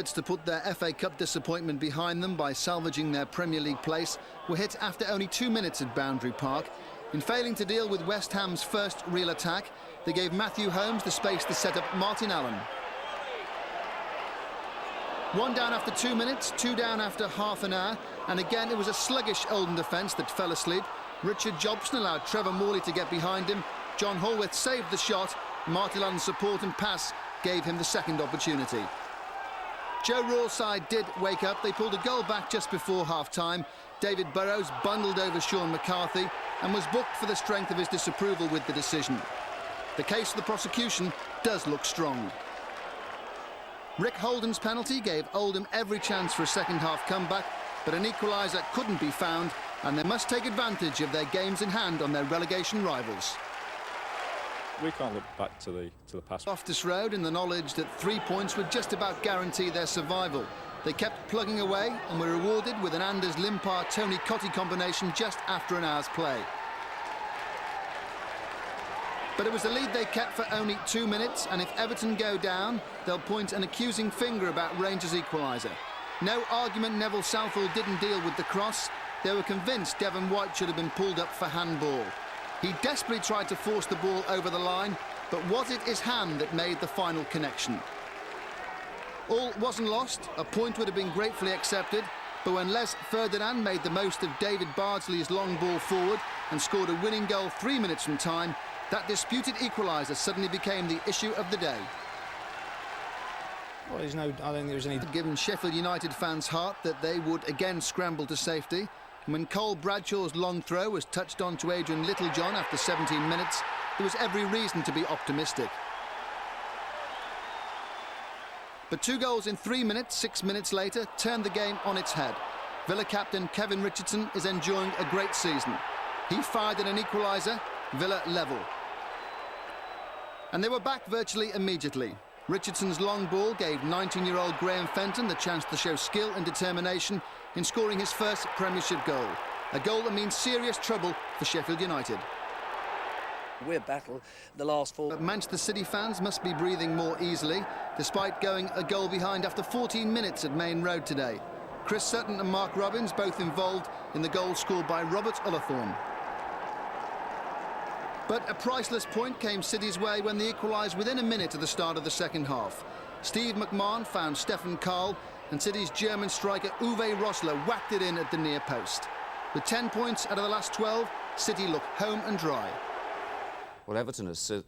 To put their FA Cup disappointment behind them by salvaging their Premier League place were hit after only 2 minutes at Boundary Park. In failing to deal with West Ham's first real attack, they gave Matthew Holmes the space to set up Martin Allen. 1 down after 2 minutes, 2 down after half an hour, and again it was a sluggish Oldham defence that fell asleep. Richard Jobson allowed Trevor Morley to get behind him. John Hallworth saved the shot. Martin Allen's support and pass gave him the second opportunity. Joe Rawls' side did wake up. They pulled a goal back just before half-time. David Burrows bundled over Sean McCarthy and was booked for the strength of his disapproval with the decision. The case for the prosecution does look strong. Rick Holden's penalty gave Oldham every chance for a second-half comeback, but an equaliser couldn't be found, and they must take advantage of their games in hand on their relegation rivals. We can't look back to the past. Loftus Road in the knowledge that 3 points would just about guarantee their survival. They kept plugging away and were rewarded with an Anders Limpar-Tony Cottee combination just after an hour's play. But it was a lead they kept for only 2 minutes, and if Everton go down, they'll point an accusing finger about Rangers' equaliser. No argument Neville Southall didn't deal with the cross. They were convinced Devon White should have been pulled up for handball. He desperately tried to force the ball over the line, but was it his hand that made the final connection? All wasn't lost. A point would have been gratefully accepted, but when Les Ferdinand made the most of David Bardsley's long ball forward and scored a winning goal 3 minutes from time, that disputed equaliser suddenly became the issue of the day. Well, I don't think there's any... Given Sheffield United fans' heart that they would again scramble to safety. When Cole Bradshaw's long throw was touched on to Adrian Littlejohn after 17 minutes, there was every reason to be optimistic. But 2 goals in 3 minutes, 6 minutes later, turned the game on its head. Villa captain Kevin Richardson is enjoying a great season. He fired at an equaliser, Villa level. And they were back virtually immediately. Richardson's long ball gave 19-year-old Graham Fenton the chance to show skill and determination in scoring his first Premiership goal. A goal that means serious trouble for Sheffield United. We're battle the last 4. But Manchester City fans must be breathing more easily, despite going a goal behind after 14 minutes at Main Road today. Chris Sutton and Mark Robbins both involved in the goal scored by Robert Ullathorne. But a priceless point came City's way when they equalised within a minute at the start of the second half. Steve McMahon found Stefan Karl, and City's German striker Uwe Rosler whacked it in at the near post. With 10 points out of the last 12, City look home and dry. Well, Everton has said...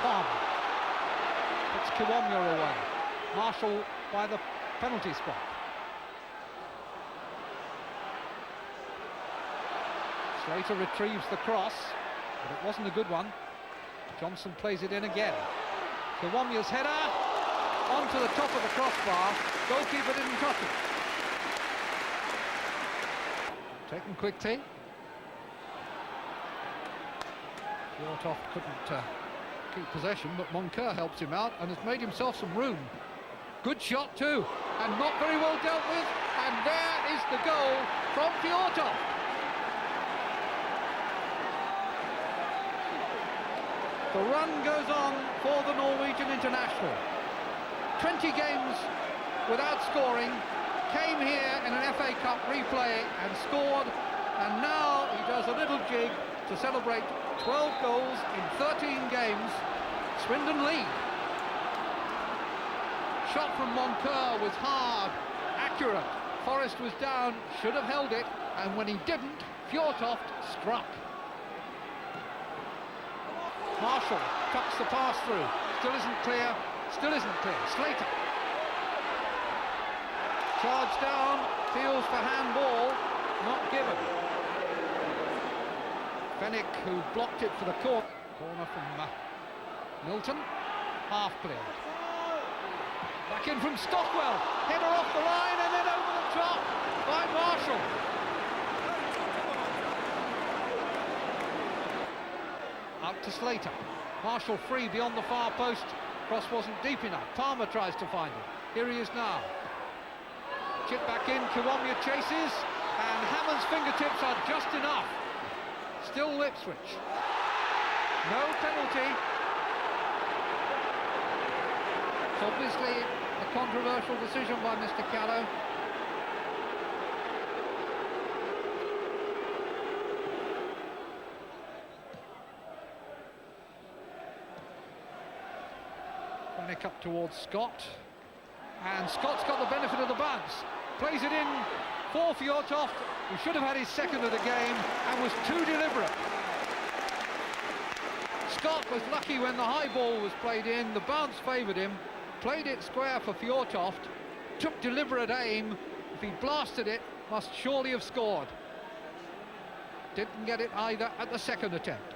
Palmer. It's Kiwomya away. Marshall by the penalty spot. Slater retrieves the cross, but it wasn't a good one. Johnson plays it in again. Kiwomya's header onto the top of the crossbar. Goalkeeper didn't touch it. Taken quickly. Fjortoft couldn't keep possession, but Moncur helps him out and has made himself some room. Good shot too, and not very well dealt with. And there is the goal from Fjortoft. The run goes on for the Norwegian international. 20 games without scoring, came here in an FA Cup replay and scored, and now he does a little jig to celebrate 12 goals in 13 games. Swindon lead. Shot from Moncur was hard, accurate. Forrest was down, should have held it, and when he didn't, Fjortoft struck. Marshall tucks the pass through, still isn't clear, Slater. Charged down, feels for handball, not given. Fennick, who blocked it for the corner from Milton, half cleared. Back in from Stockwell, header off the line and then over the top by Marshall. Out to Slater. Marshall free beyond the far post. Cross wasn't deep enough. Palmer tries to find him. Here he is now. Chip back in, Kiwomya chases, and Hammond's fingertips are just enough. Still Ipswich. No penalty. It's obviously a controversial decision by Mr. Callow. Nick up towards Scott, and Scott's got the benefit of the bounce. Plays it in for Fjortoft, who should have had his second of the game and was too deliberate. Scott was lucky when the high ball was played in, the bounce favoured him, played it square for Fjortoft, took deliberate aim. If he blasted it, must surely have scored. Didn't get it either at the second attempt.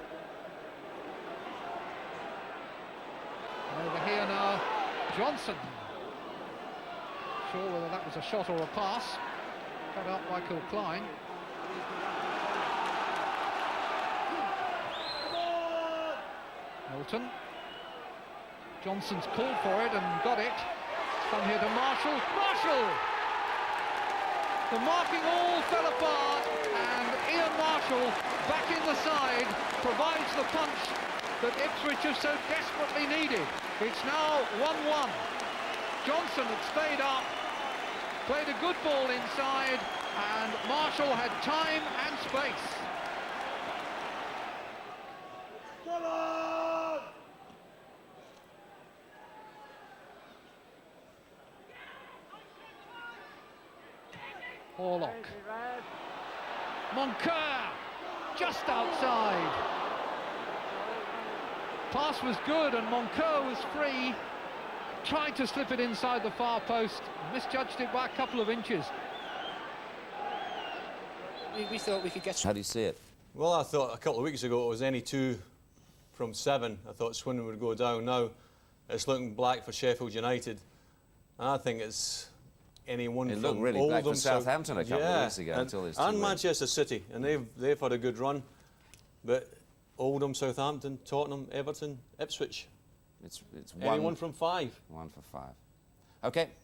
Over here now, Johnson. Sure whether that was a shot or a pass. Cut out by Kilcline. Milton. Johnson's called for it and got it. Come here to Marshall. Marshall! The marking all fell apart, and Ian Marshall, back in the side, provides the punch that Ipswich have so desperately needed. It's now 1-1. Johnson had stayed up, played a good ball inside, and Marshall had time and space. Come on! Horlock. Moncur, just outside. Pass was good and Moncur was free. Tried to slip it inside the far post, misjudged it by a couple of inches. We thought we could get... How do you see it? Well, I thought a couple of weeks ago it was any 2 from 7. I thought Swindon would go down. Now it's looking black for Sheffield United. And I think it's any one It from looked really black for Oldham, Southampton a couple of weeks ago until it's too and late. Manchester City, and they've had a good run. But Oldham, Southampton, Tottenham, Everton, Ipswich. It's Anyone from 5. 1 for 5. Okay.